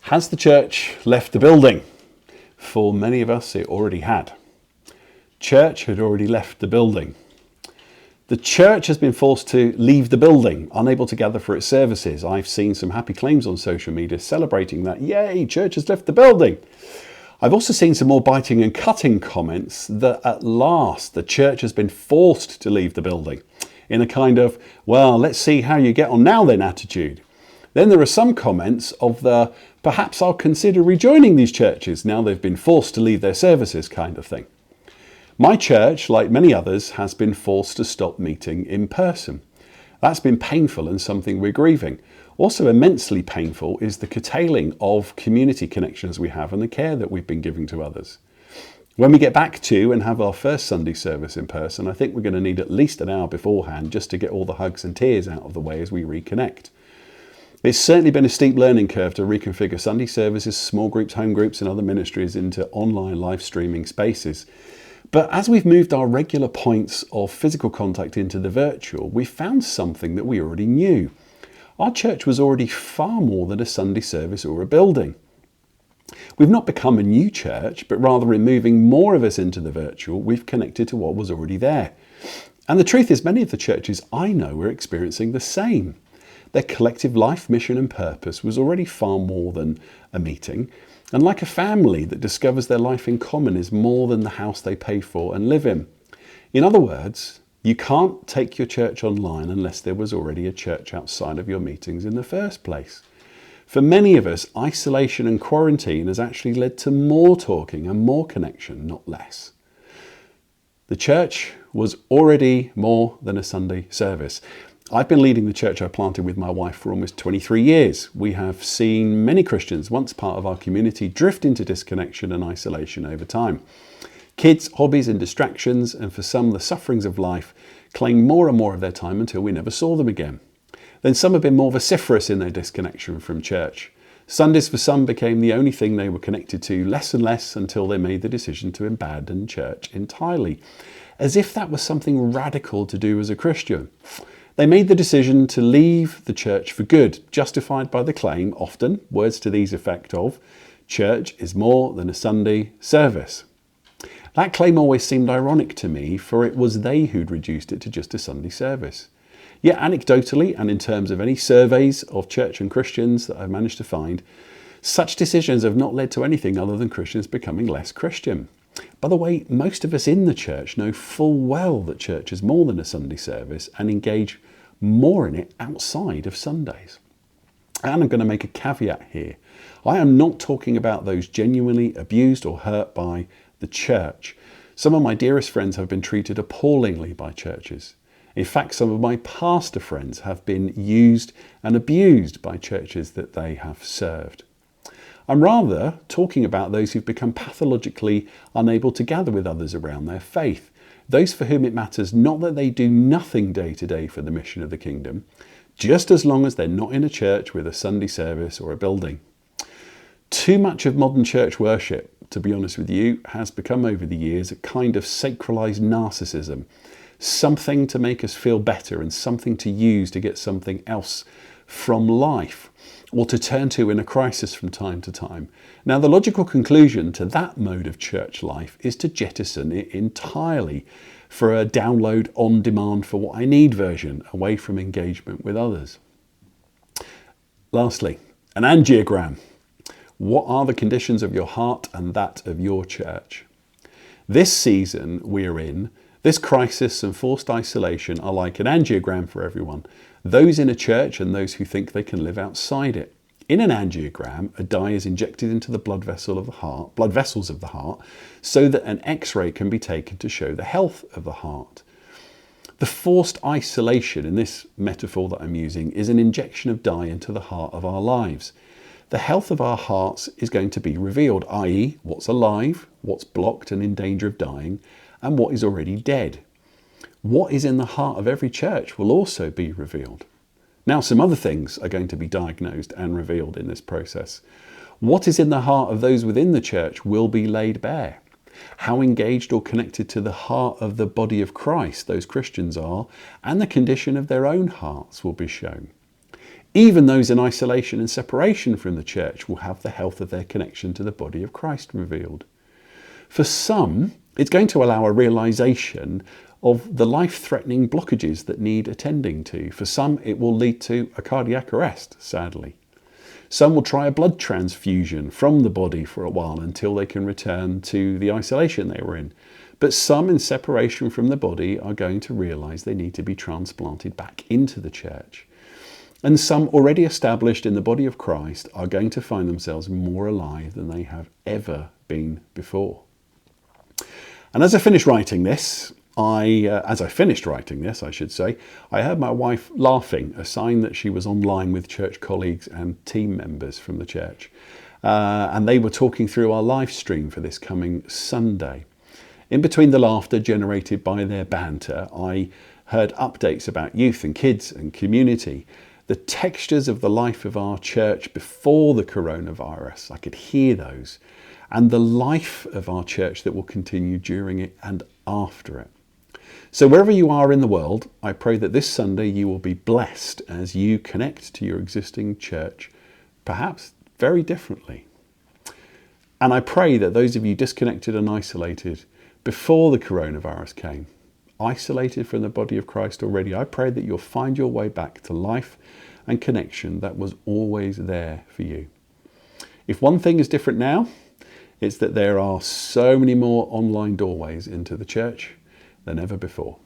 Has the church left the building? For many of us, it already had. Church had already left the building. The church has been forced to leave the building, unable to gather for its services. I've seen some happy claims on social media celebrating that. Yay, church has left the building. I've also seen some more biting and cutting comments that at last the church has been forced to leave the building in a kind of, well, let's see how you get on now then attitude. Then there are some comments of the, perhaps I'll consider rejoining these churches now they've been forced to leave their services kind of thing. My church, like many others, has been forced to stop meeting in person. That's been painful and something we're grieving. Also immensely painful is the curtailing of community connections we have and the care that we've been giving to others. When we get back to and have our first Sunday service in person, I think we're going to need at least an hour beforehand just to get all the hugs and tears out of the way as we reconnect. It's certainly been a steep learning curve to reconfigure Sunday services, small groups, home groups and other ministries into online live streaming spaces. But as we've moved our regular points of physical contact into the virtual, we found something that we already knew. Our church was already far more than a Sunday service or a building. We've not become a new church, but rather in moving more of us into the virtual, we've connected to what was already there. And the truth is, many of the churches I know are experiencing the same. Their collective life, mission and purpose was already far more than a meeting. And like a family that discovers their life in common is more than the house they pay for and live in. In other words, you can't take your church online unless there was already a church outside of your meetings in the first place. For many of us, isolation and quarantine has actually led to more talking and more connection, not less. The church was already more than a Sunday service. I've been leading the church I planted with my wife for almost 23 years. We have seen many Christians, once part of our community, drift into disconnection and isolation over time. Kids, hobbies and distractions, and for some the sufferings of life, claim more and more of their time until we never saw them again. Then some have been more vociferous in their disconnection from church. Sundays for some became the only thing they were connected to less and less until they made the decision to abandon church entirely, as if that was something radical to do as a Christian. They made the decision to leave the church for good, justified by the claim, often, words to these effect of, church is more than a Sunday service. That claim always seemed ironic to me, for it was they who'd reduced it to just a Sunday service. Yet anecdotally, and in terms of any surveys of church and Christians that I've managed to find, such decisions have not led to anything other than Christians becoming less Christian. By the way, most of us in the church know full well that church is more than a Sunday service and engage more in it outside of Sundays. And I'm going to make a caveat here. I am not talking about those genuinely abused or hurt by the church. Some of my dearest friends have been treated appallingly by churches. In fact, some of my pastor friends have been used and abused by churches that they have served. I'm rather talking about those who've become pathologically unable to gather with others around their faith. Those for whom it matters not that they do nothing day to day for the mission of the kingdom, just as long as they're not in a church with a Sunday service or a building. Too much of modern church worship, to be honest with you, has become over the years a kind of sacralized narcissism, something to make us feel better and something to use to get something else from life, or to turn to in a crisis from time to time. Now, the logical conclusion to that mode of church life is to jettison it entirely for a download on demand for what I need version, away from engagement with others. Lastly, an angiogram. What are the conditions of your heart and that of your church? This season we're in, this crisis and forced isolation are like an angiogram for everyone, those in a church and those who think they can live outside it. In an angiogram, a dye is injected into the blood vessels of the heart, so that an X-ray can be taken to show the health of the heart. The forced isolation in this metaphor that I'm using is an injection of dye into the heart of our lives. The health of our hearts is going to be revealed, i.e. what's alive, what's blocked and in danger of dying, and what is already dead. What is in the heart of every church will also be revealed. Now, some other things are going to be diagnosed and revealed in this process. What is in the heart of those within the church will be laid bare. How engaged or connected to the heart of the body of Christ those Christians are, and the condition of their own hearts will be shown. Even those in isolation and separation from the church will have the health of their connection to the body of Christ revealed. For some, it's going to allow a realization of the life-threatening blockages that need attending to. For some, it will lead to a cardiac arrest, sadly. Some will try a blood transfusion from the body for a while until they can return to the isolation they were in. But some in separation from the body are going to realize they need to be transplanted back into the church. And some already established in the body of Christ are going to find themselves more alive than they have ever been before. And as I finished writing this, I heard my wife laughing, a sign that she was online with church colleagues and team members from the church. And they were talking through our live stream for this coming Sunday. In between the laughter generated by their banter, I heard updates about youth and kids and community, the textures of the life of our church before the coronavirus. I could hear those. And the life of our church that will continue during it and after it. So wherever you are in the world, I pray that this Sunday you will be blessed as you connect to your existing church, perhaps very differently. And I pray that those of you disconnected and isolated before the coronavirus came, isolated from the body of Christ already, I pray that you'll find your way back to life and connection that was always there for you. If one thing is different now, it's that there are so many more online doorways into the church than ever before.